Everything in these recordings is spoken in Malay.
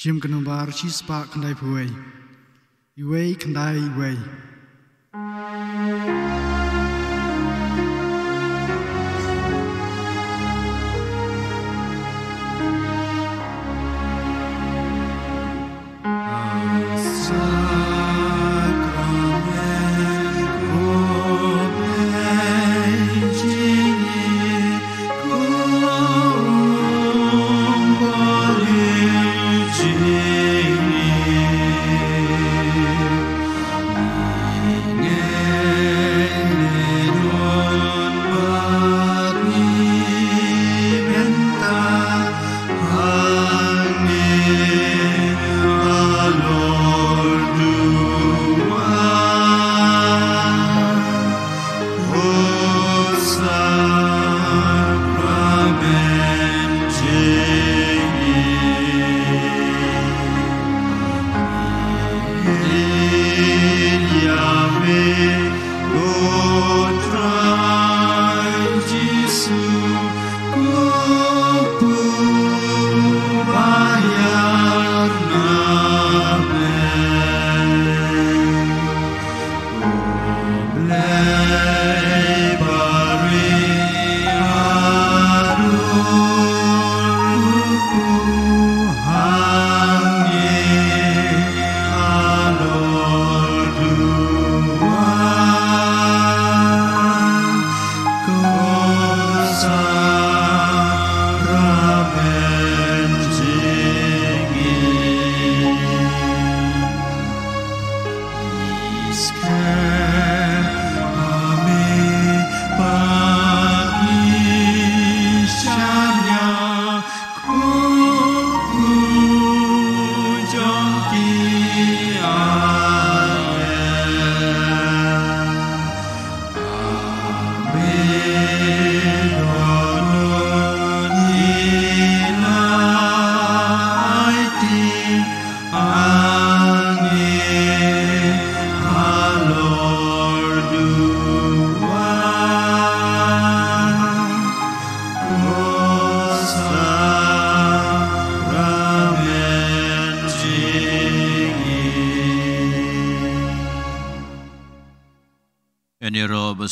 Jim Kanubar, she's spark and I away. You wake and I way.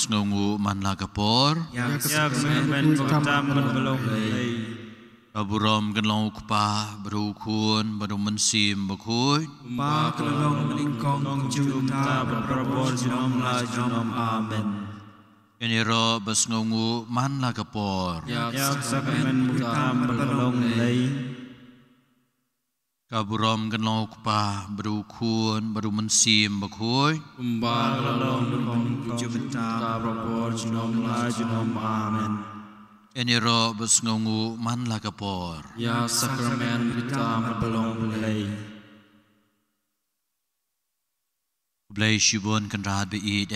Ngungu manlagapor Aburam ganlong kupa berukun baru mensim bakui Umba kelong meningkong juta berprabor jinom la jinom amen. Ini ro bas ngungu manlagapor Ya sakramen mutam berkelong lei. Kaburam ganlong kupa berukun baru mensim bakui Umba kelong meningkong juta berprabor jinom la jinom amen. Ini ro bas ngungu manlagapor Ya sakramen mutam berkelong lei. Blai shibon kan rahat beid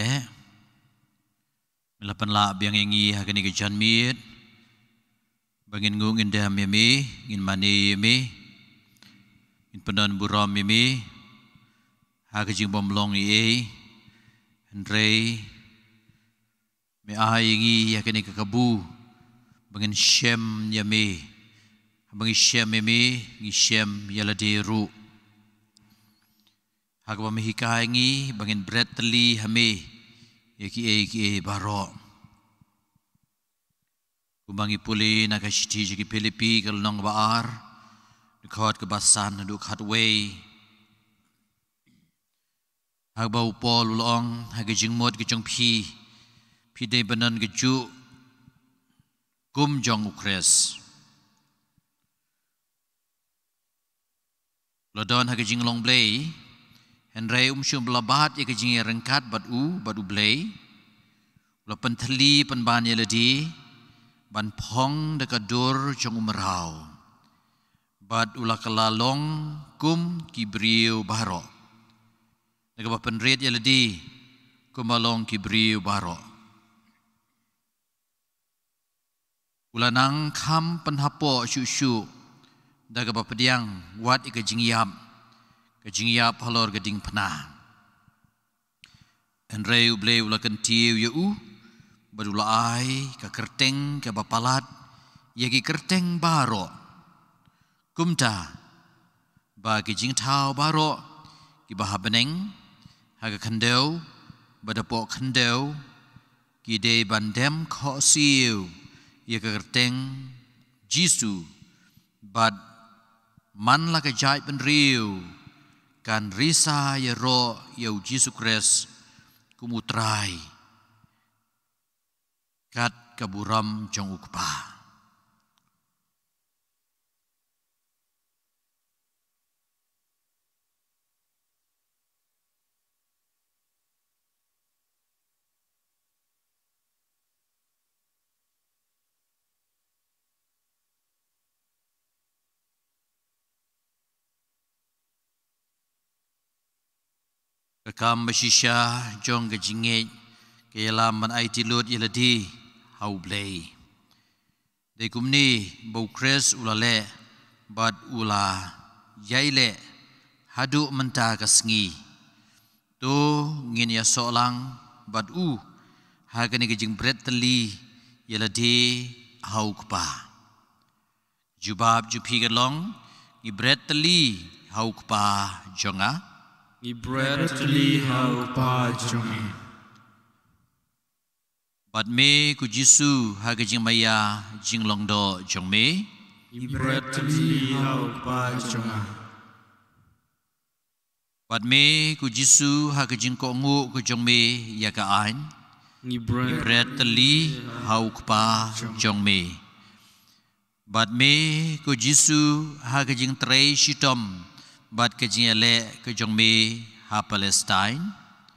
Melapan la biang ingi hakani ke janmit Bangin ngung indah mimi Ngin mani mimi In penan buram mimi Hakajing bomlong iye Hendrei Me ahai ingi hakani ke kabu Bangin shem yami Bangi shem mimi Ngi shem yaladiru Hakaba mehika ingi bangin bread teli hame eki baro. Kubangi puli nakashiti jiki Pilipi kalnong baar dukhat kebasan dukhat way. Hakaba upol ulong hagajing mod gejong pi de banan geju kum jong ukres. Lodon hagajing long blay Henry umsyum belabat ya kejing rengkat badu blay. Lo penteli penban ya ledi ban pong dekadur jong umrau. Bad ula kelalong kum kibriu baro. Negaba penrit ya ledi kumalong kibriu baro. Ulanang kam penhapo syuk dagaba pediang wat ikejing yap. Kajing yap halor gading penah. Enrei ublei ulakan tiu yau badula ai ka kerteng ka bapalat yagi kerteng baro. Kumta bagi jing thao baro ki bahabeneng haga khandeu badapo khandeu ki de bandem kho siu ya kerteng Jisu bad man la ka jai pen riu kan risa ya ro ya Jisu Kris kumutrai kat kaburam jong ukpa Kakam bersisya jong ke jingit ke yalam man ai tilut yeladi hau blei. Dei kumni bau kres ulale bad ula yaile hadu menta kasngi. Tu ngin ya solang bad hagani ke jing bret teli yeladi hau kpa. Jubab jupi gelong i bret teli hau kpa jonga. Ibretli hau pa jongi. Bad me ku Jisu haga jing maya jing longdo jong me. Ibretli hau pa jonga. Bad me ku Jisu haga jing ko ngu ku jong me ya ka ain. Ibretli hau kpa jong me. Bad me ku Jisu haga jing trei shitom. Bad ke jing ele ke jong me ha Palestine.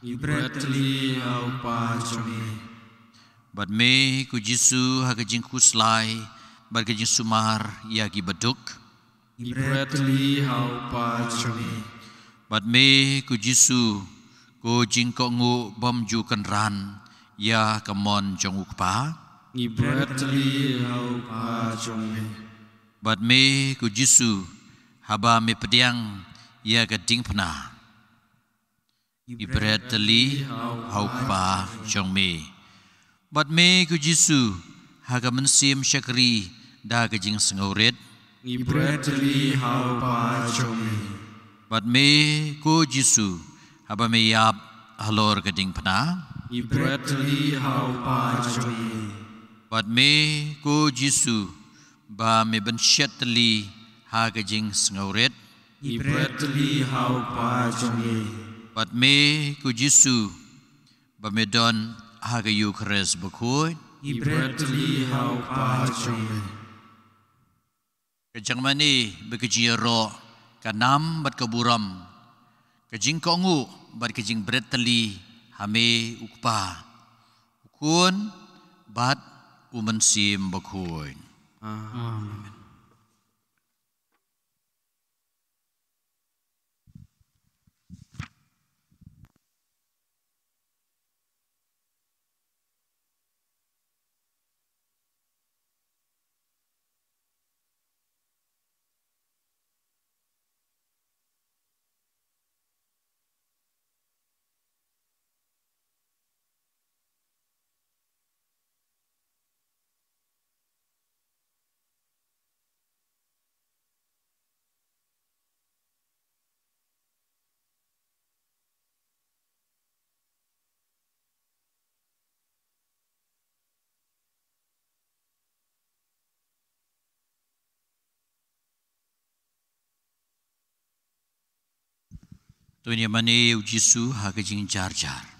Ibretli hau pa jongi. Bad me ku Jisu haga jing kuslai. Bad ke jing sumar ya ki baduk. Ibretli hau pa jongi. Bad me ku Jisu ku jing ko ngu bom ju kan ran ya kamon jong ukpa. Ibretli hau pa jongi. Bad me ku Jisu haba me pediang ya ka ding pna. Ibretli hau kpa jong me. Bad me ku Jisu haga mensim syakri da ka jing sengauret. Ibretli hau pa jongi. Bad me ku Jisu haba me yap halor ka ding pna. Ibretli hau pa jongi. Bad me ku Jisu ba me ben syatli haga jing sengauret. Ibretli hau pa jongi. Bad me ku Jisu ba me don haga yu kres bakut. Ibretli hau pa jongi. Kejang mani bekejia ro kanam bat kaburam. Kejing kongu bat kejing bretali hame ukpa. Ukun bat umensim bakut. Amen. Tuanya mani Jisu haga jing jar jar.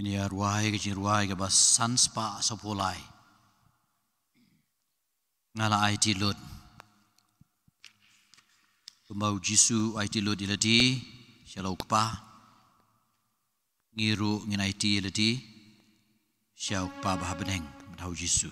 ini ruai ke bas sanspa sapolai ngala IT load pembau jisu IT load iladi syalau kepah ngiru ngin IT iladi syau kepah bah beneng tahu jisu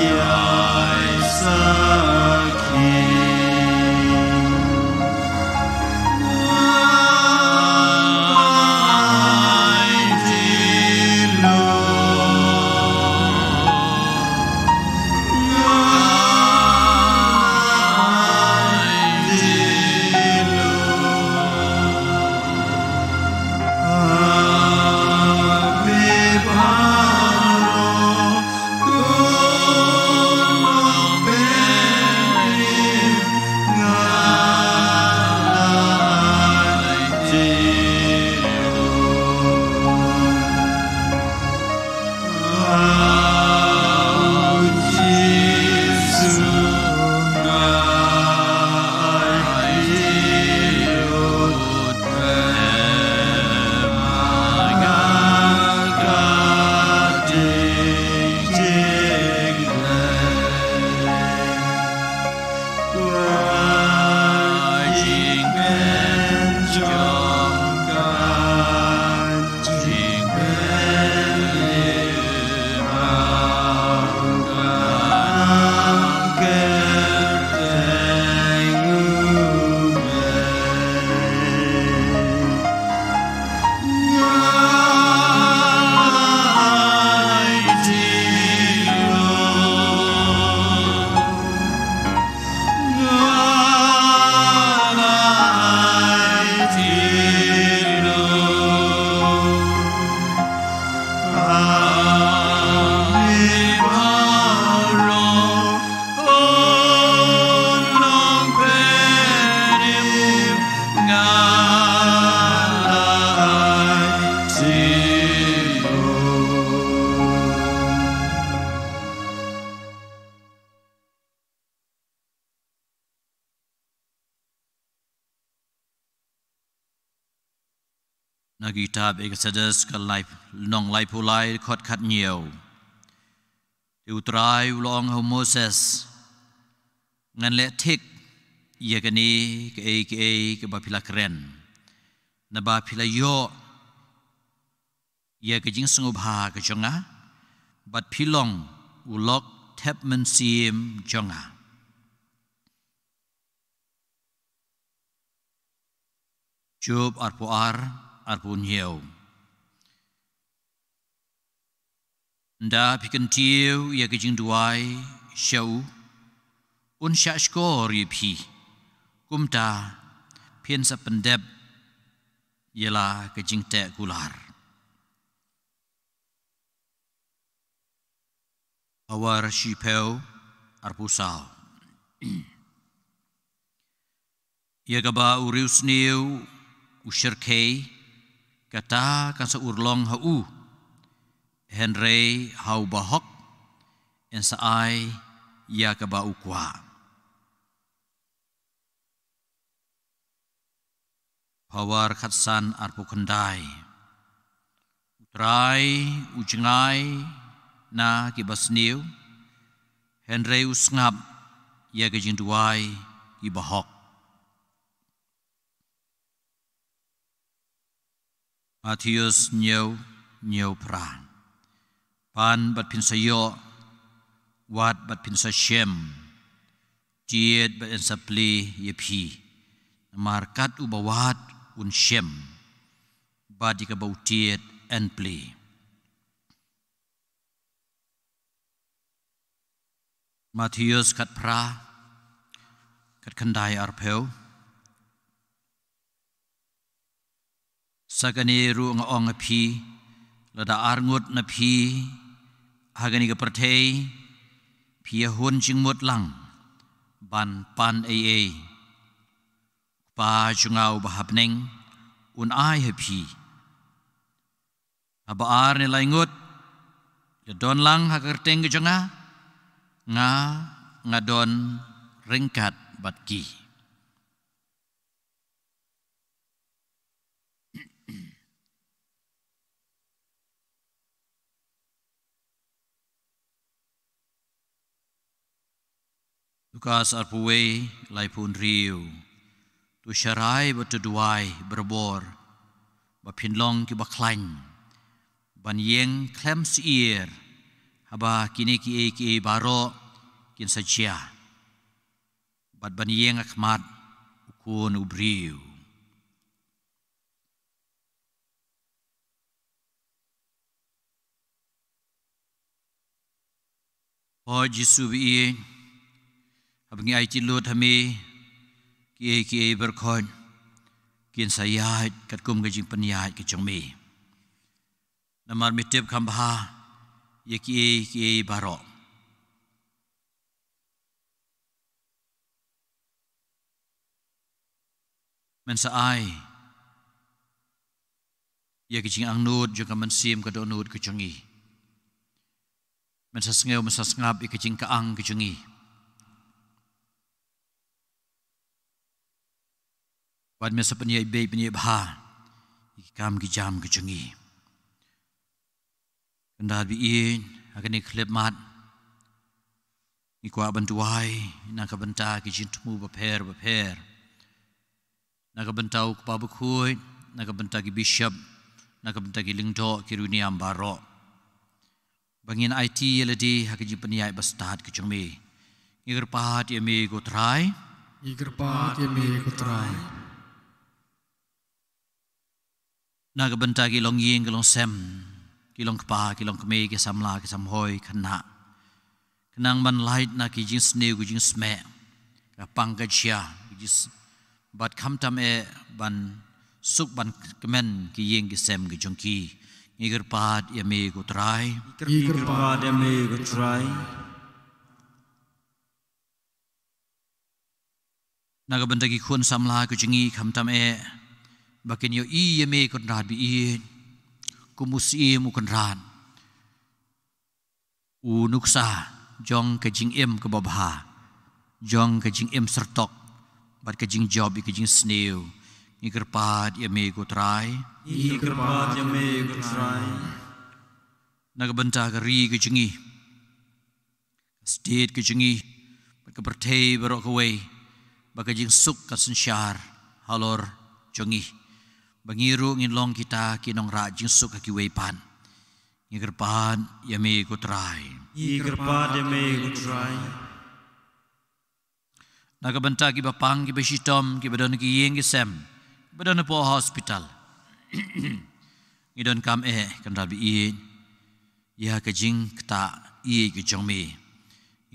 Yai Sakhi Nagitab Exodus ka life nong life pulai khot khat nhiều. Tiêu trai long ho Moses ngan le thik ye kani ke ba pila kren. Na ba pila yo ye ke jing sung bha ke jonga bat pilong ulok tep men sim jonga. Job arpu nhiều. Nda pikan tiu ya ke jing duai show un sha skor ye pi kumta pien sa pendep yela ke jing te kular. Awar shipeu arpu sao. Ya gaba urius niu usirkei kata kan sa urlong hau Henry hau bahok en sa ai ya gaba ukwa pawar khatsan arpu kendai utrai ujengai na kibasniu Henry usngap ya gejing duai kibahok Matius nhiều pran pan bat pin sayo wat bat pin sa shem jiet bat en sa pli ye pi markat ubawat un shem bat di ka bautiet en pli Matius kat pra kat kandai arpeu Sagani ru ngong api lada arngut na pi hagani ka pertei pi hun jingmut lang ban pan ai pa jungau bahapneng un ai hapi abaar ni laingut ya don lang hagerteng ke jonga nga don ringkat batki Lukas arpuwe laipun riu tu syarai bertuduai berbor bapinlong ki baklain ban yeng klem siir haba kini ki baro kin sajia bat ban yeng akmat ukun ubriu O Jesu bi Abang ai cilut hami ki berkon kin sayat kat kum gajing peniat ke jongmi namar mitip kambha ye ki barok men saai ye gajing angnut juga mensim ka donut ke jongi men sasngeu mesasngap ke jing kaang ke jongi Wad mesa penyai baik penyai bah, ikam kijam kejengi. Kendal biin akan iklep mat, ikwa bantuai, nak benta kijin temu beper, nak bentau kepabukui, nak benta ki bishop, nak benta ki lingdo kiruni ambaro. Bangin IT yeladi hakijin penyai bastad kejengi. Igerpat yami gotrai, Naga benta ki long ying ki long sem ki long kpa ki long kme ki samla ki samhoi khana kenang ban light na ki jing sneu ki jing sme ka pang ka chia ki jis bat kham tam e ban suk ban kemen ki ying ki sem ki jong ki ngiger pat ya me ko trai naga benta ki khun samla ki jingi kham tam e Bakin yo iya me konrad biin kumusi mu konrad unuksa jong ke jing em ke babha jong ke jing em sertok bat ke jing job ke jing sneu Ikerpat yami kutrai. Ikerpat yami kutrai. Nagabanta kari kejengi. State kejengi. Berkepertai berok kawai. Bagajing suk kasensyar. Halor jongi. Bangiru ngin long kita kinong rajing suk kakiwai pan. Ikerpat yami kutrai. Ikerpat yami kutrai. Nagabanta ki bapang ki besitom ki badon ki yeng ki sem. Badon po hospital. Ngidon kam kan rabi iin. Ya kajing kata iye ki jongmi.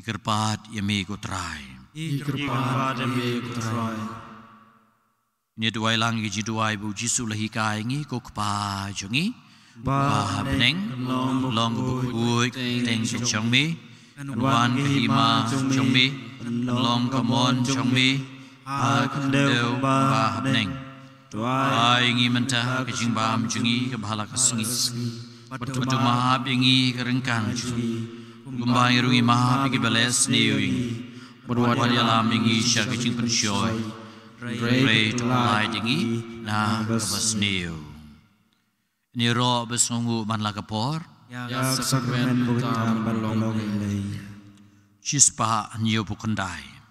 Ikerpat yami kutrai. Ikerpat yami kutrai. Ni duai lang ki duai bu Jisu lahi kai ngi ko kpa jongi. Ba Beneng long bu teng ki jongmi. Wan kahima jongmi. Long kamon jongmi. Akandeu ba beneng. Duai ngi mentah kajing bam jongi ke bahala kasengi. Batu mahap yangi kerengkang jungi. Gumbai rungi mahap yangi bales niuing. Berwad yalam yangi syar kajing pensyoy. Ray to light yangi na kabas niu. Ni ro besngungu man lakapor. Yak sakmen bukan balong ilay. Chispa niu bukandai.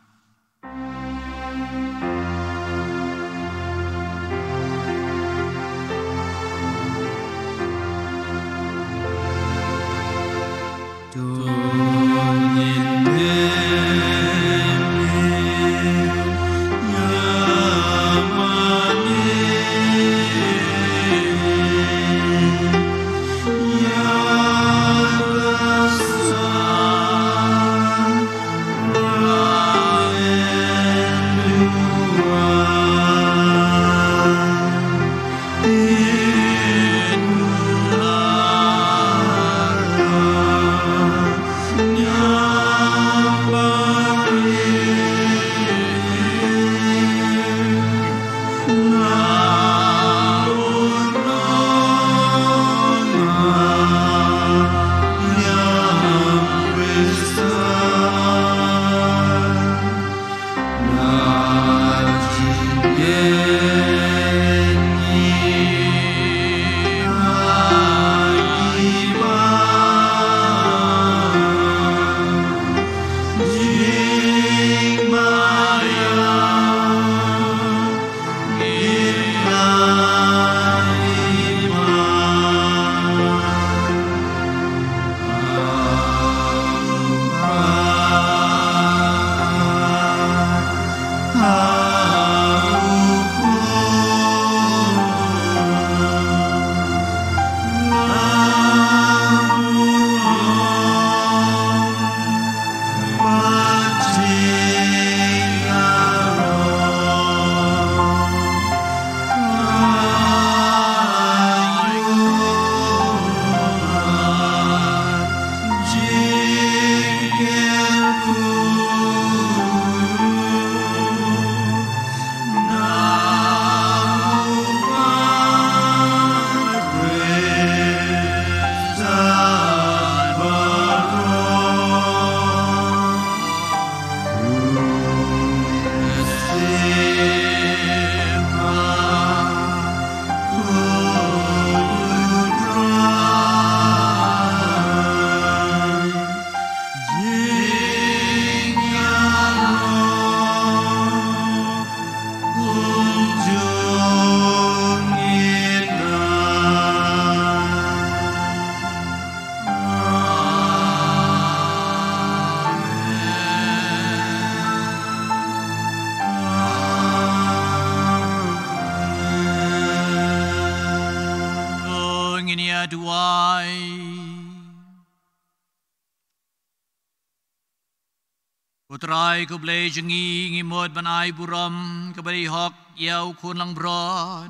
Putrai ku blei jengi ngimod banai buram kabari hok yau kun lang brod.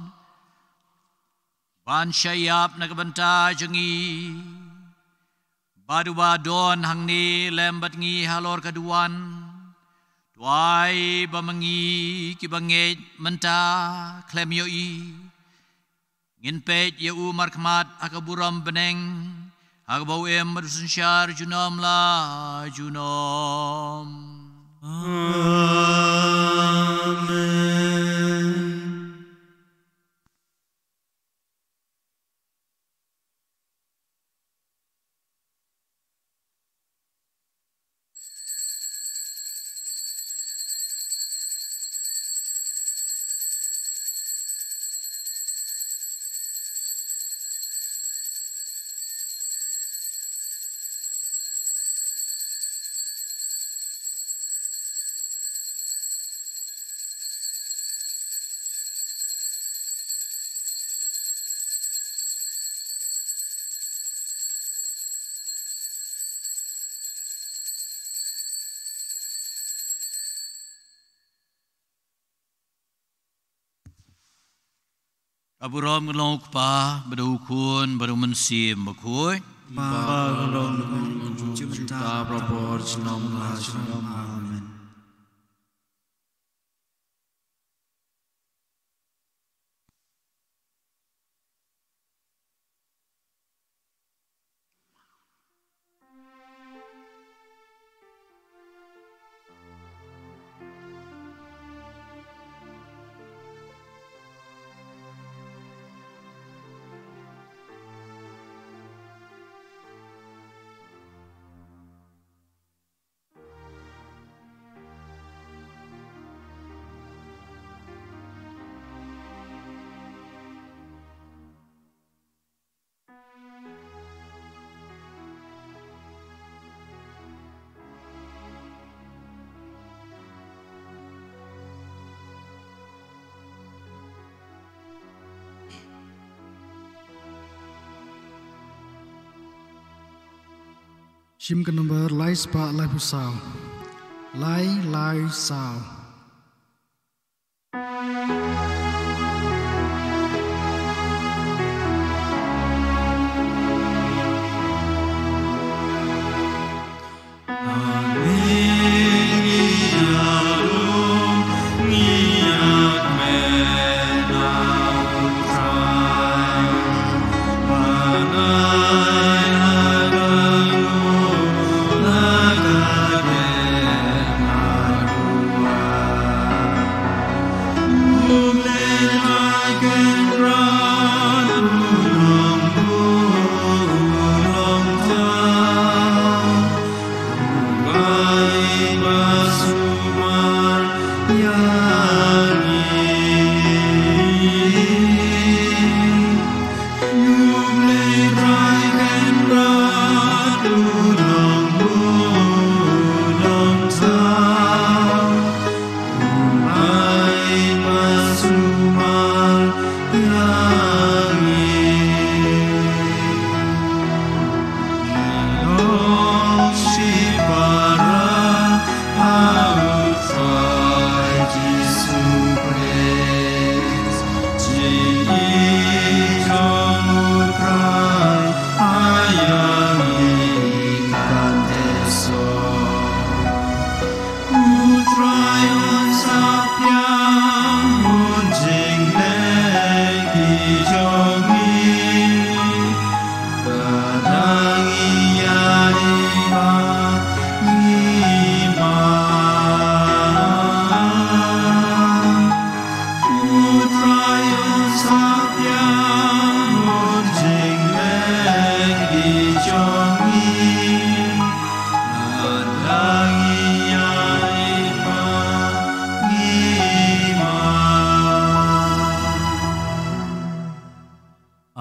Ban syayap nakabanta jengi. Badu badon hang ni lembat ngi halor kaduan. Tuai bamangi kibanget menta klem yoi. Ngin pet yau markmat akaburam beneng. Agbau madusun syar junom la junom. Amen. Aburam ngelong pa badukun baru mensim bakui. Bagong juta propor Shalom Shalom Amen. Shim ke number lai spa lai pusau. Lai sao.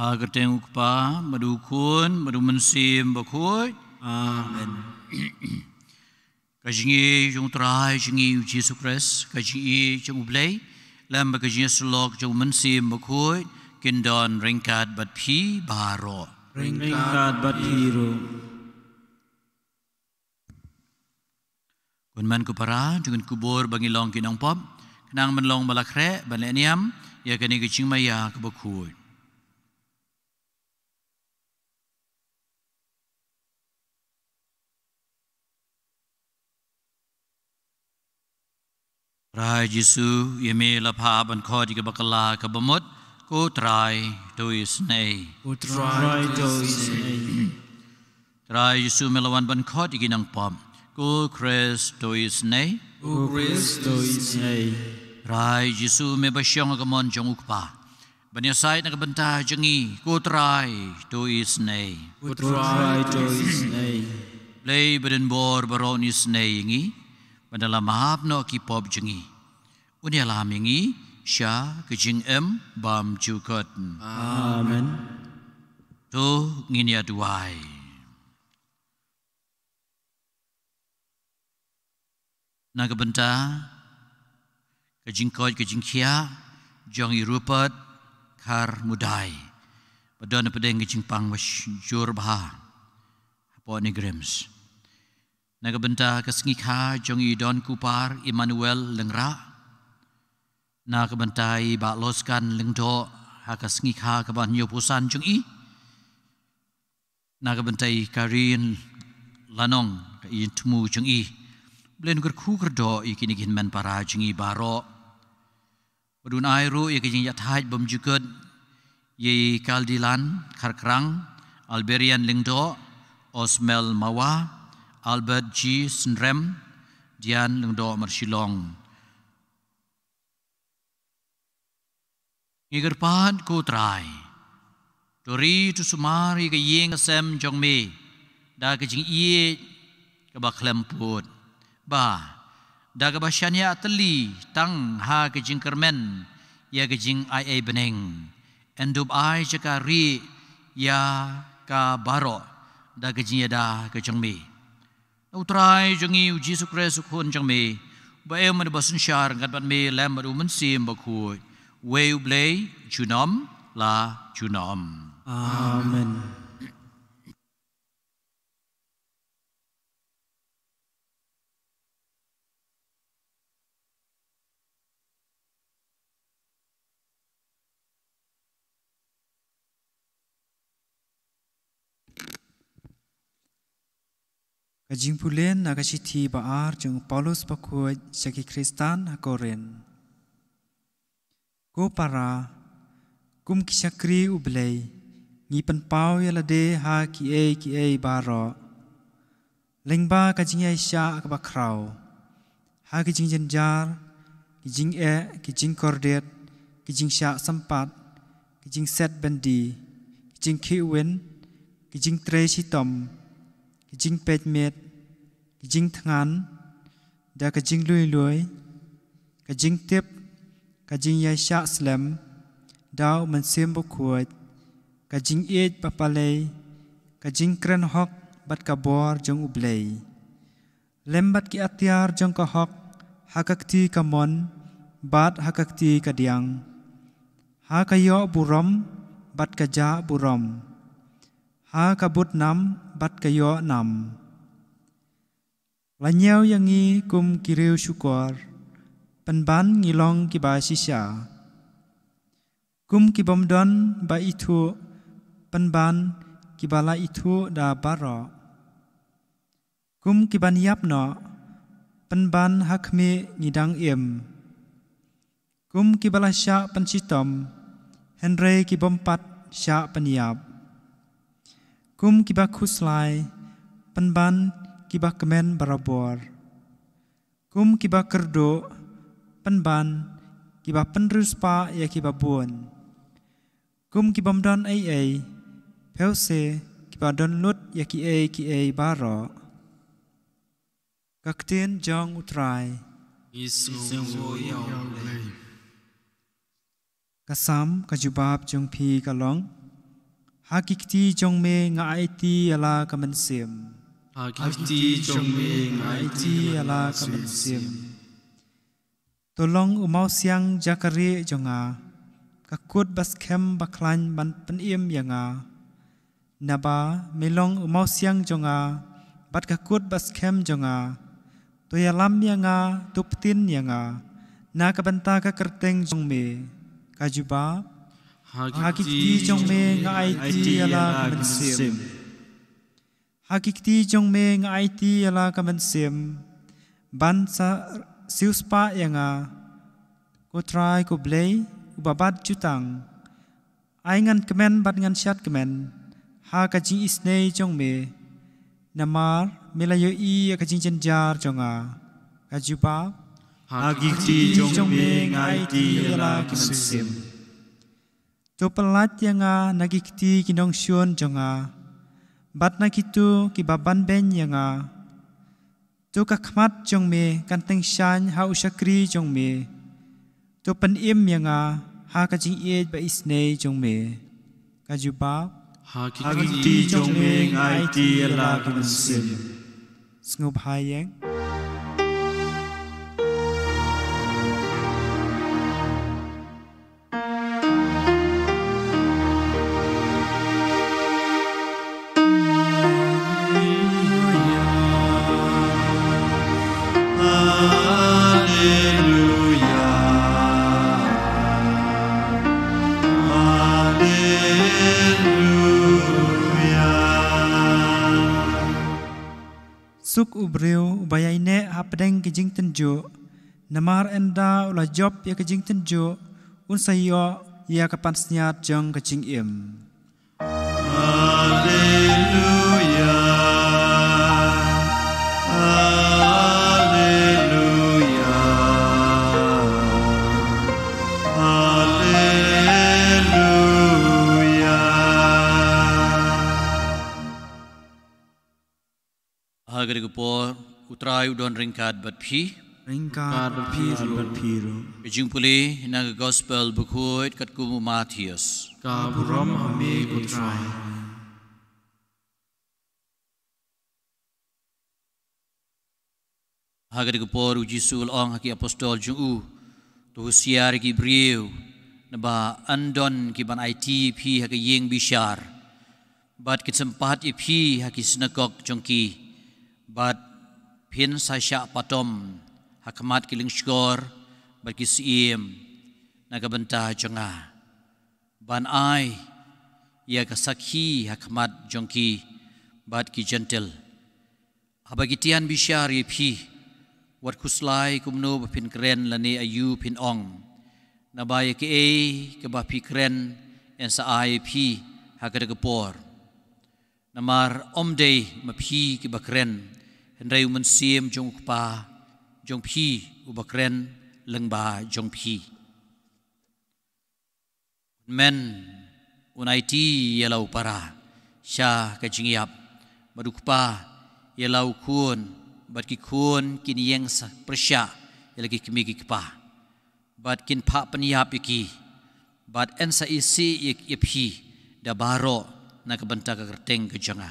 Agarteng ukpa madukun madu mensim bakui. Amen. Kajingi jung trai jingi Jesus Christ kajingi jung ublay lam kajingi selok jung mensim bakui kindon ringkat bat pi baro. Ringkat bat hiro. Kun man kupara dengan kubur bagi long kinang pop kenang menlong balakre baleniam ya kani kajing maya kebakui. Rai Jesu yemi lapha ban kho di bakala kabamut ko trai to isnei. Try to say. Rai Jesu melawan ban kho di ginang pom ko Christ to isnei. O Christo say. Rai Jesu me basyong agamon jong ukpa. Banyasai na kabanta jangi ko trai to isnei. Try to say. Play baden bor baron isnei ngi. Bandala mahap no ki pop jengi. Unia lam yengi sya kejing bam jukot. Amen. Tu nginia duai. Naga benta kejing kot kejing kia jong irupat kar mudai. Padana pedeng kejing pang was jur bah. Apo ni grims. Nagabenta kasngikha jong idon kupar Emmanuel lengra. Nagabenta i bakloskan lengdo hakas ngikha kaban nyopusan jung i naga bentai karin lanong ka in temu jung i blen gur khu kerdo i kini gin men para jung i baro badun airu i kijing yat haj bom jukut ye kaldilan karkrang Alberian Lingdo Osmel Mawa Albert G Sndrem Dian Lingdo Marshilong Ngigerpan ku trai Dori tu sumari ke yeng sem jong me da ke jing iye ke ba klemput ba da ke ba syania teli tang ha ke jing kermen ya ke jing ai beneng endub ai jaka ri ya ka baro da ke jing da ke jong me utrai jong i Jesu Kristus khun jong me ba em ma ba sun shar ngat ban me lam ba du mun sim ba khu weu blei junom la junom Amen. Kajing pulen nakasithi baar jung Paulus pakuat saki Kristan hakoren. Ko para kum kisakri ublei ngi penpau yalade ha ki e baro. Lengba kajing ai sya ka bakrau. Ha kajing jenjar, kajing kordet, kajing sya sempat, kajing set bendi, kajing kiwen, kajing tre sitom. Kajing petmet, kajing tangan, da kajing lui, kajing tip, kajing yasyak slam, dau mensim bukuat, kajing eid papalay, kajing kren hok bat kabor jong ublay. Lembat ki atiar jong kahok, hakakti kamon, bat hakakti kadiang. Hakayo burom, bat kaja burom. Ha kabut nam bat kayo nam. Lanyau yangi kum kiriu syukur. Penban ngilong kiba sisya. Kum kibomdon ba itu. Penban kibala itu da baro. Kum kiban yapno. Penban hakmi ngidang im. Kum kibala syak pensitom. Henry kibompat syak peniap. Kum kiba kuslai, penban kiba kemen barabor. Kum kiba kerdo, penban kiba penruspa ya kiba buon. Kum kiba mdon ai, peuse kiba don lut ya ki ai baro. Kaktin jong utrai. Kasam kajubab jong pi kalong. Hakikti jong me ngai ti ala kamansim. Hakikti jong me ngai ti ala kamansim. Tolong umau siang jakari jonga. Kakut baskem baklan ban penim yanga. Naba melong umau siang jonga. Bat kakut baskem jonga. Toyalam yanga tuptin yanga. Na kabanta ka kerteng jong me. Kajuba. Hakikti jong me ngai ti ala kamansim. Hakikti jong me ngai ti ala kamansim. Ban sa siuspa yanga. Ko try ko blay ubabat jutang. Ai ngan kemen bat ngan syat kemen. Ha kajing isnei jong me. Namar melayo i kajing jenjar jonga. Kajuba. Hakikti jong me ngai ti ala kamansim. To pelat yanga nagikti kinong syun jonga. Bat nakitu kibaban ben yanga. To kakmat jong me kanteng syan ha usakri jong me. To penim yanga ha kajing ied ba isnei jong me. Kajuba. Hakikti jong me ngai ti ala kamansim. Sngub hayeng. Hallelujah. suk ubreu ubayaine hapdeng kijing tenjo namar enda ula job ya kijing tenjo unsayo ya kapan sniat jong kijing im. Haleluya, haleluya, haleluya. Hagar gupor utrai udon ringkat bat phi Ringkat Berpiru, kejing puli nang gospel bukuit kat kumu Matius. kaburom hami kutrai. Hagar gupor uji sul ong haki apostol juu tu siar ki briu naba andon ki ban IT phi haki yeng bishar bat ki sempat phi haki sinagog jongki bat pin sasya patom hakamat kiling skor bat ki siem nagabanta jonga ban ai ya kasakhi hakamat jongki bat ki gentle habagitian bishar phi wat kuslai kumno bapin kren lani ayu pin ong nabaya ke ke bapi kren en sa ai phi hagada gapor namar omde maphi ke bakren hendrai uman siem jong pa jong phi ubakren lengba jong phi men unaiti yalau para sha kajingiap madukpa yalau kun bat ki kun kin yeng sa persya lagi kimi ki pa bat kin pa paniap iki bat en sa isi iphi da baro na kabanta ka kerteng ke janga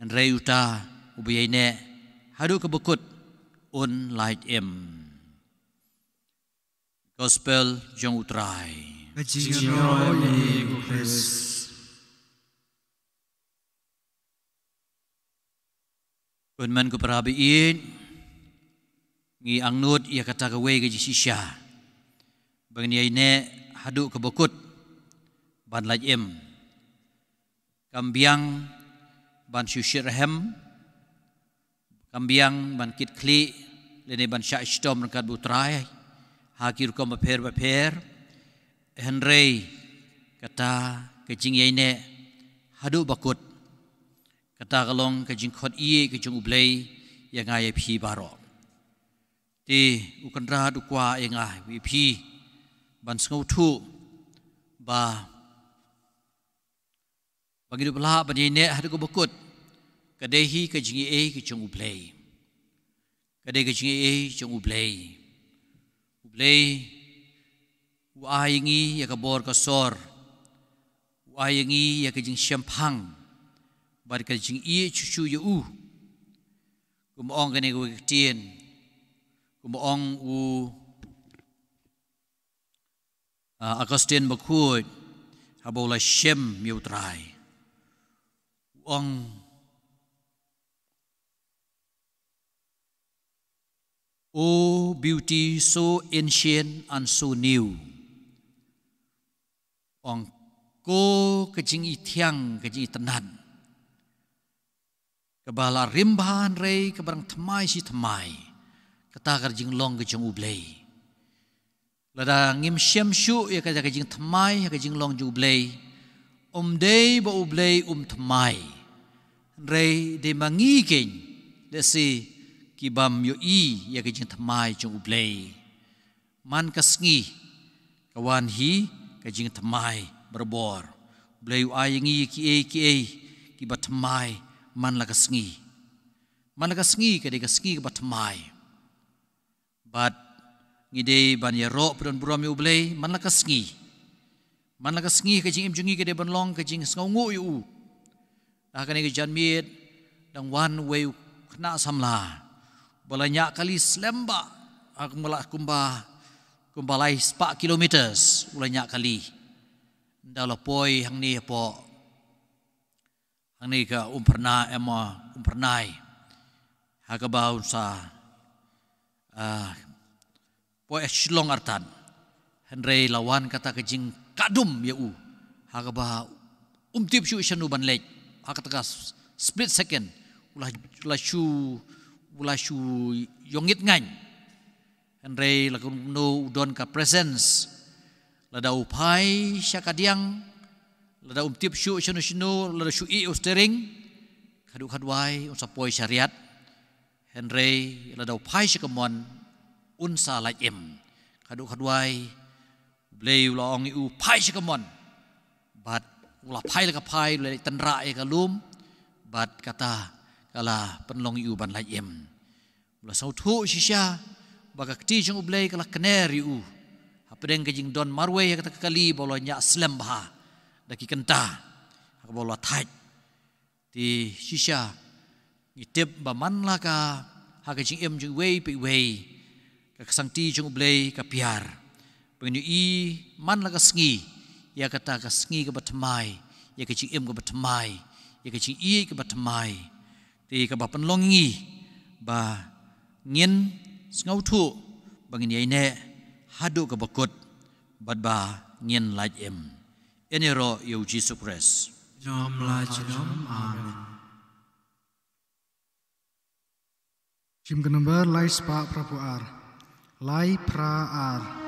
en reuta ubiyaine hadu ke bekut un light gospel jong utrai Kajing Roy Kukres, man ko parabiin ngi angnut ia kata ka we gaji sisya bangni ine hadu ke bokut ban lajem kambiang ban syushirhem kambiang ban kit kli lene ban sya stom kat butrai hakir ko maper henrei kata kejing ine hadu bakut kata kalong kajing khot iye kajing ublay yang ay phi baro ti ukandra dukwa yang ay phi ban sngau thu ba bagi dubla bani ne hadu ko bakut kadehi kajing e kajing ublay kadeh kajing e kajing ublay uayengi ya kabor kasor uayengi ya kajing syampang bar kajing ie cucu yu kumong kene ko tien kumong u Augustine bakut habola shem miutrai ong oh beauty so ancient and so new ong ko kajing itiang kajing tenan kebala rimbahan rei kebarang temai si temai kata kerjing long kejing ublay lada ngim syam syu ya kata kerjing temai ya kerjing long ju ublay day ba ublay temai rei de mangi ken de si kibam yo i ya kerjing temai ju ublay man kasngi kawan hi kerjing temai berbor ublay ayengi ki kiba temai man lakas ngi kadai kasngi ke batmai bat ngide ban ya ro pran buram yu blay man lakas ngi ke jing im jungi kadai ban long ke jing sngongu yu dah kan ke janmiet dang one way kena samla balanya kali slemba aku melak kumbalai 4 kilometers ulanya kali ndalo poi hang ni po Ani ka umpernai hagabau sa poe shlong artan henrei lawan kata kejing kadum ya hagaba tip syu shanu ban lek hakataka split second ulah shu yongit ngan Henry la no don ka presence la da upai syakadiang la da tip shu shinu la da shu I steering kadu kadwai un sapoi syariat Henry la da upai syakamon un sa la kadu kadwai blei la ong u pai syakamon bat ulah pai la ka pai le tanra ka lum bat kata kala penlong u ban la ulah sautu shisha baga kti jong ublei kala keneri u hapedeng kejing don marwe kata kali bolo nya slam bah daki kenta bolo thai ti shisha ngitip ba man la ka ha kejing jong wei pe wei ka sangti jong ublei ka piar penyu I man la ka sngi ya kata ka sngi ka batmai ya kejing ka batmai ya kejing I ka batmai ti ka ba penlongi ba ngin ngau thu bangin yai ne hadu ka bakut bad ba ngin laj enero yo Jesus Christ Jom laj jom amen Jim ke number lai spa prapu ar lai pra ar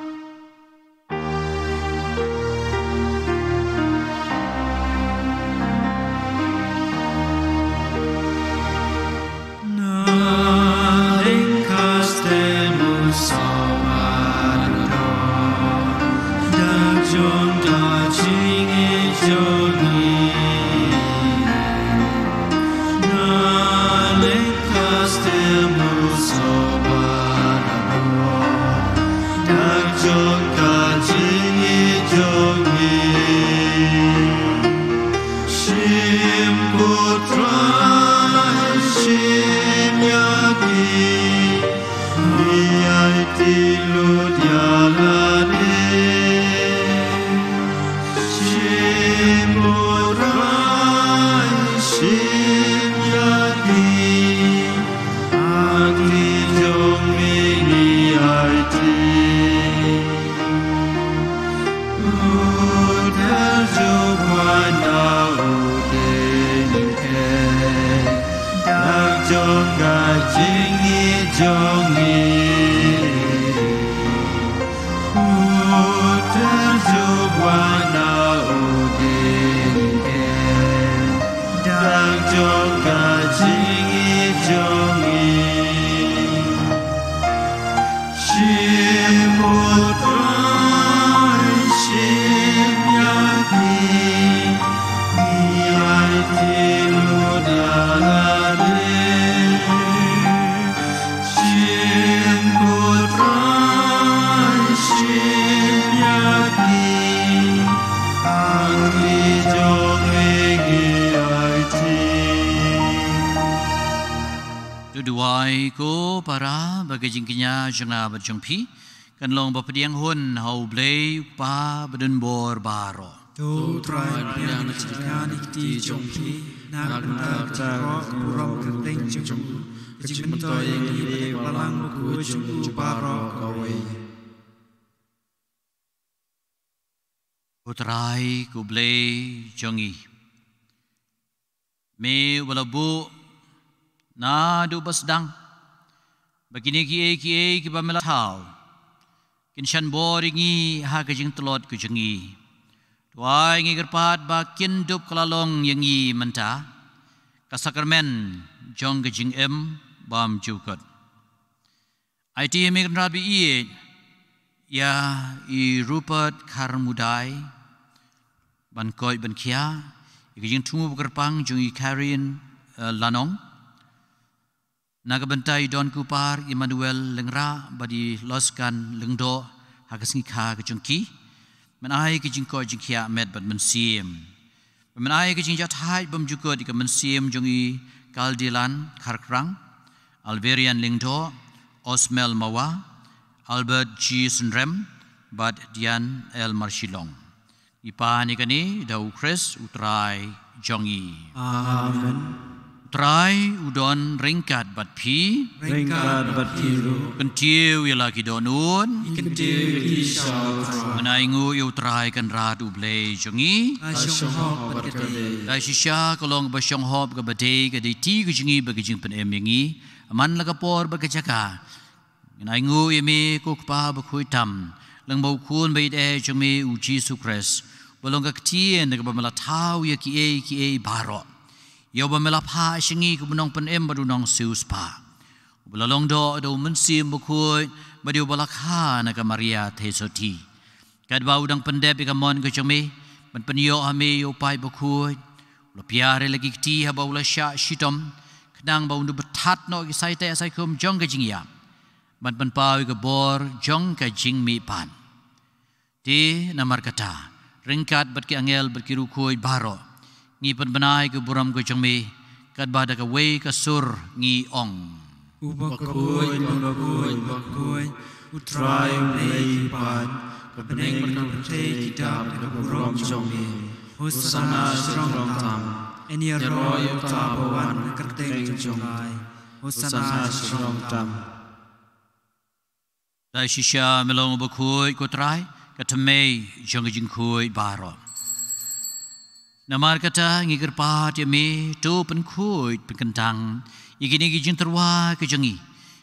Duai ko para bagi jingkinya jengah berjengpi kan long bapediang hun hau blei pa beden bor baro Tu trai piang cikan ikti jongpi nak benar tak kurang kenteng jong kecik mentoy yang ide walang ku jong baro kawai Putrai ku blei jongi me walabu na du basdang begini ki ba melatau kinshan boringi ha kejing telot ku jengi tuai ngi gerpat ba kin dup kalalong yangi menta ka sakramen jong kejing bam jukot IT mi rabi ya I Rupert Karmudai ban koi ban kia kejing tumu gerpang jong I Karin Lanong Nagabentai Don Kupar Emmanuel Lengra badi loskan lengdo hagasngi kha kejungki menai kejingko jingkia met bad mensiem menai kejing jathai bam juko di mensiem jongi Kaldilan Karkrang Alverian Lengdo Osmel Mawa Albert G Sundrem bad Dian El Marshilong ipa ni kani dau Chris utrai jongi Amen utrai udon ringkat bat pi ringkat bat piru kentiu ya lagi donun kentiu isau menaingu ya utrai kan rad ublei jongi asyong hop bat kade dai shisha kolong basyong hop ka bade ka ti ka jongi bagi jing pen emingi aman laga por ba kajaka menaingu yemi ko pa ba khoi tam lang bau kun bai de jongi uji sukres bolong ka tien ka ba mala tau ya ki e baro yo ba mela pha shingi ku bunong pen em badu nong sius pa bulalong do mensim bukoi badu balakha na ka maria thesoti kad ba udang pendep ka mon ka chome ban penyo ame yo pai bukoi lo piare lagi ti ha ba ula sha shitom knang ba undu bethat no ki sai te sai kum jong ka jingya ban pen pau ka bor jong ka jing mi pan ti namar kata ringkat bat ki angel bat ki rukoi baro ngi pen benai ke buram ko changme kat bada ka wei ka sur ngi ong bakoi utrai lei pan kepeneng berkate kitab ke buram chongme hosana strong tam eni roy tabawan kerteng chongai hosana strong tam dai shisha melong bakoi ko trai ka tmei jong jing khoi baro namar kata ngikir pat ya me to pen khoi pen kentang igini gi jing terwa ke jangi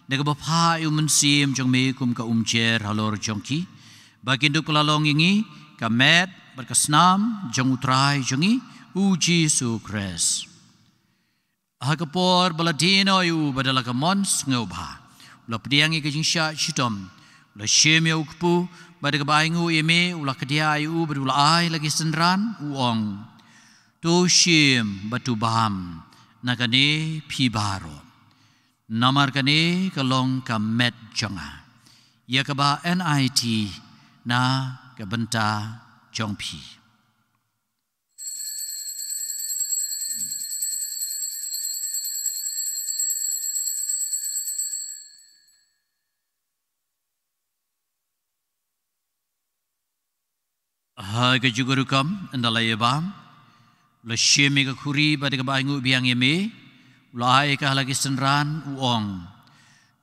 daga bapha yu mensim jong me kum ka umjer halor jongki bakin du pelalong ingi ka met berkasnam jong utrai jongi uji sukres hakapor baladino yu badala ka mons ngobha la pdiangi ke jing sha chitom la shem yu kpu badaga baingu yeme ula kedia yu badula ai lagi senran uong to shim batu baham nakane pi baro namar kane kalong ka met jonga ya ka ba NIT na ka benta jong pi ha ka jugurukam andalaya bam la sheme ka khuri ba de ka ba ngu biang yeme la ai ka lagi senran uong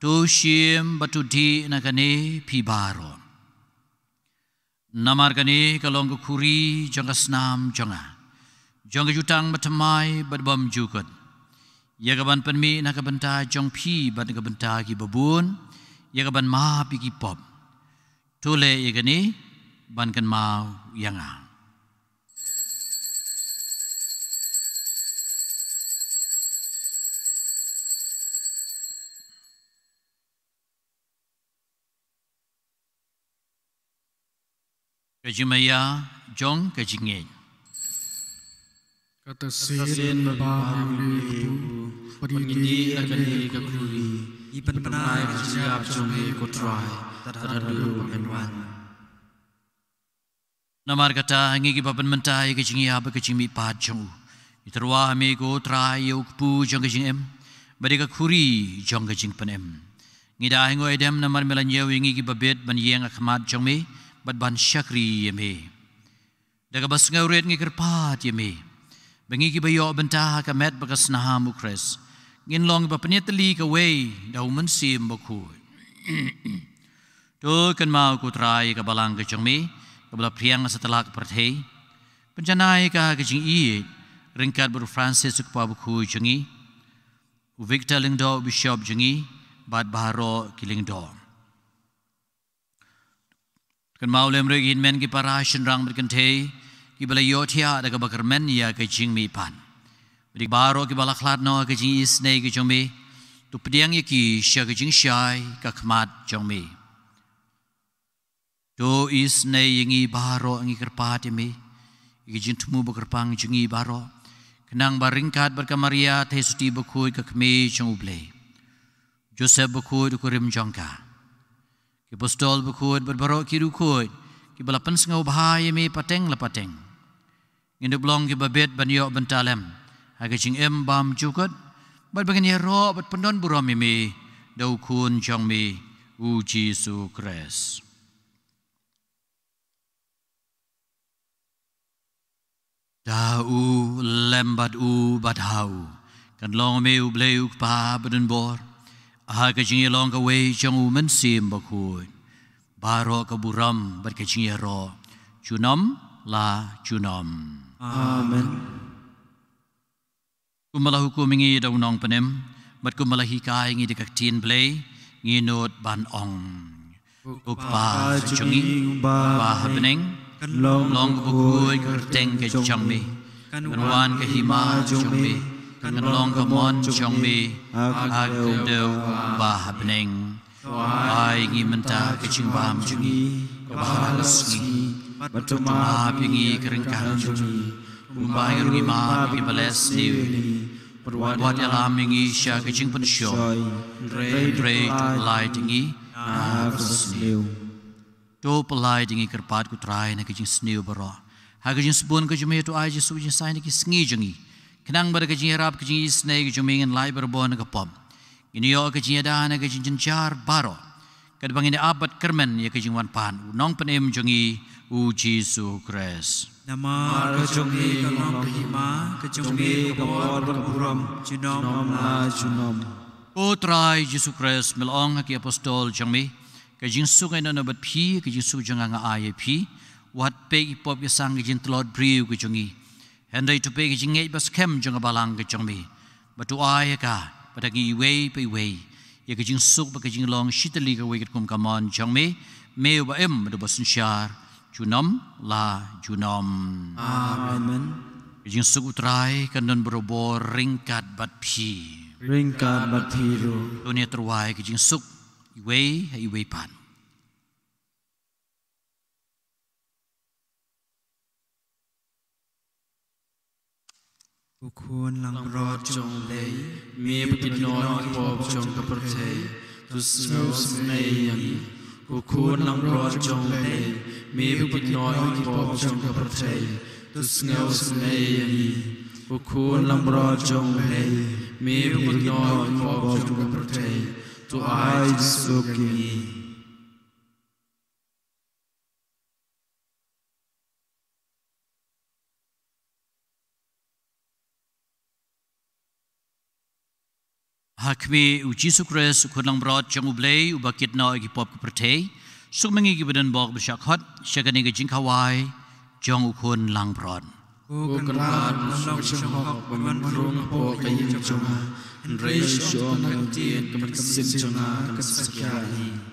to shim batu di na kane pi baro namar kane ka long ka khuri jong ka snam jonga jong ka jutang batamai badbam jukot ya ka ban penmi na ka benta jong pi ba de ka benta ki babun ya ka ban ma pi ki pop to le ye kane ban kan mau yanga Kajimaya jong kajinge kata sin ba li pagindi nakani ka krui ipan panai siap jonghe ko try tadadu menwan namar kata ngi ki papan mentai kajingi apa kajimi pat jong iterwa me ko try yok pu jong kajing em badika khuri jong kajing panem ngida ngo edem namar melanyew ngi ki babet ban yeng akhmat jong me bat ban syakri yeme daga bas ngauret ngi kerpat yeme bangi ki bayo bentah ka met bakas naha mukres ngin long ba penetli ka wei dau mensim baku to kan mau ku trai ka balang ka changme ka bala priang setelah ka perthei penjanai ka ka jing i ringkat ber Francis ku pa baku jangi Victor Lingdo Bishop jangi bat baharo kilingdo kan mau lem regin men ki para shenrang berkente ki bala yothia daga bakar men ya ka jing mi pan brik baro ki bala khlat no ka jing isne ki jome tu pdiang ki sha ka jing shai ka khmat jome to isne yingi baro ngi kerpat me ki jing tumu bakar pang jingi baro kenang baringkat berka Maria thesuti bakui ka khme jong uble Joseph bakui ku rim jongka ki postol bukut berbaro ki rukut ki balapan sengau bahaya me pateng la pateng ngindu blong ki babet banyo bentalem aga jing em bam jukut bat bagen ro bat pendon buram me dau kun jong me uji su kres dau lembat u badhau kan long me u bleu pa beden bor ha ka jing long ka wei chong u men sim ba khu baro ka buram bar ka jing ro chunom la chunom Amen. Kumala hukum ingi daw nong panem bat kumala hikai ingi dekak tin blei ngi not ban ong ukpa chungi ba habeneng long bukui kerteng ke chongmi kan wan ke hima chongmi kan long ke mon chongmi ag dew ba habeneng ai ngi menta ke chingbam chungi ba lasngi batuma pingi kerengkang chungi umbai rungi ma pi bales ni wat alam ingi sha ke ching pen sho re lai tingi sniu to pelai tingi kerpat ku trai na ke ching sniu baro ha ke ching spun ke jume to ai jesu jing sai ni ki sngi jingi kenang bar ke ching harap ke ching snai ke jume ngen lai berbon ke pom ini yo ke ching ada na ke ching jar baro kad bangini abat kermen ya ke ching wan pan nong penem jongi u Jesu Christ. Nama kejungi kalong kehima kejungi kebor berburam junom la junom. Potrai Jesu Christ melong ki apostol jangmi kejing sungai nana bat pi kejing su janga nga ai pi wat pe ipop ya sang kejing telot briu kejungi handai tu pe kejing ngai bas kem janga balang kejangmi batu ai ka patagi wei pe wei ya kejing suk ba kejing long shitali ka wei kum kamon jangmi meu ba em do basun syar Junom la junom. Amen. Jing suku trai kanon berobor ringkat bat pi. Ringkat bat piru. Dunia terwai ke jing suk iwei iwei pan. Ukun lang rod jong lei, me bukit noi pop jong kapertei, tu snow snei yangi. Ukun lang rod jong lei, me bukit noi pop jong kapertei, tu snow snei yangi. Ukun lang rod jong lei, me bukit noi pop jong kapertei, tu ai suki. Hakmi u Jesu Christ ukun lang brod jong ublei ubakit noi ki pop kapertei, sukmengi ki badan bok bersyakhot syakani ke jing kawai jong ukun lang brod. Ukun brod long syahok baman rung po kayin jonga, Andrei syong kantin kemerkesin jonga kesakyai.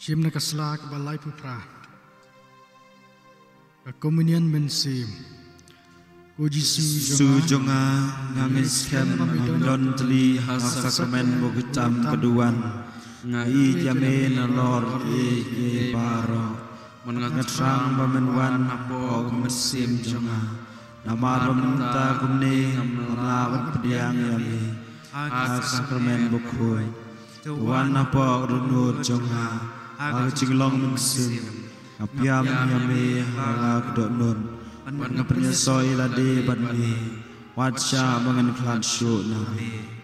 Shim kaslak balai pupra. Komunian mensim. Kujisu jonga ngangis kem lon teli sakramen bogitam keduan ngai jame nalor e baro mengatrang bamenwan apo mesim jonga nama bamta kumne ngamlawat pediang yame sakramen bokoi tuan apo runut jonga aga jinglong mengsim apiam yame haga kedok nun ban ngapnyasoi lade ban me watsha bangan klan syu nami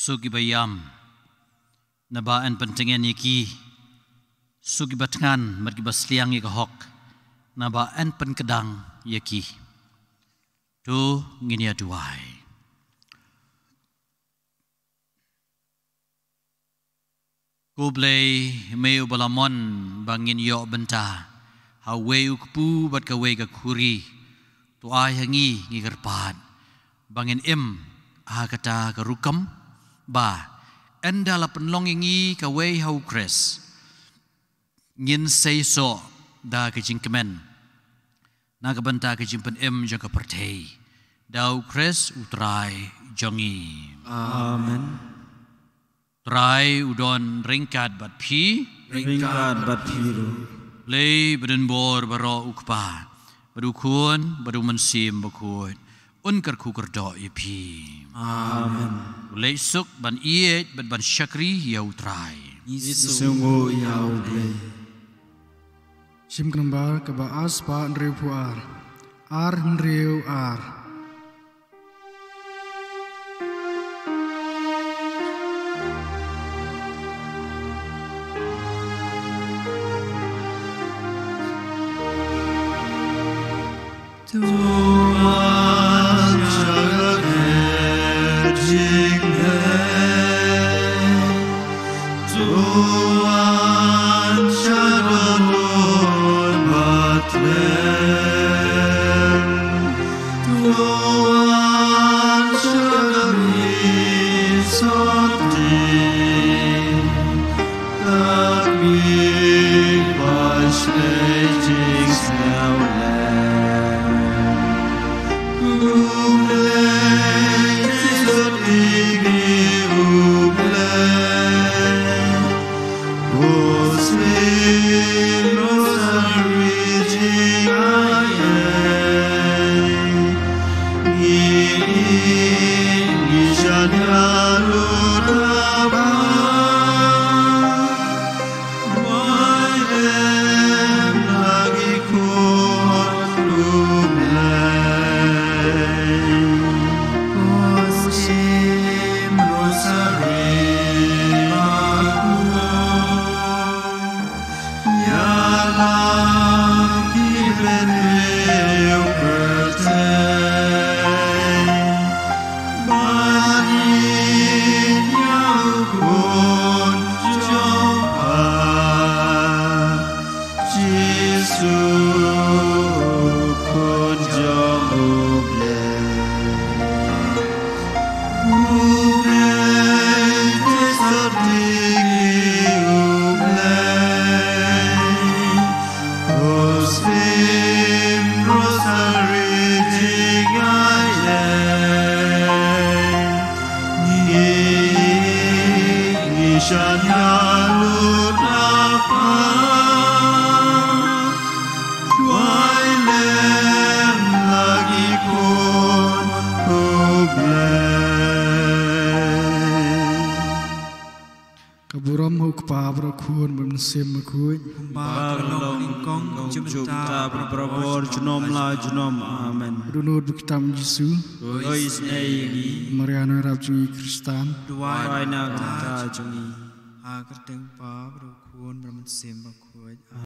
Sugi bayam nabaan pentingan iki sugi batangan margi basliang ika hok nabaan penkedang yaki tu ngini aduai kublay meu balamon bangin yo benta hawe ukpu bat kawe ka kuri tu ay hangi ngigerpat bangin kata karukam ba endala penlong ingi kawe hau kres ngin say so da kajing kemen na kabanta kajing pen jang kapertei dau kres utrai jongi amen trai udon ringkat bat pi ru lei beden bor baro ukpa badukun badu mensim bakun unkar kuker do ipi amen lei suk ban iet ban syakri yau trai sungguh yau blei Sim kenembar ke baas pa nreu puar ar nreu ar Tuhan jaga kejingnya Tuhan jaga nun batlen Tuhan jaga misati Kami pasai jingsau Kaburam huk pa brakun bermesim makui Ba kalong ningkong jumta berprabor junom la junom amen Dunut bekitam Yesu Ois nei Mariano Rabji Kristan duai na ta jungi Agar teng pa brakun bermesim makui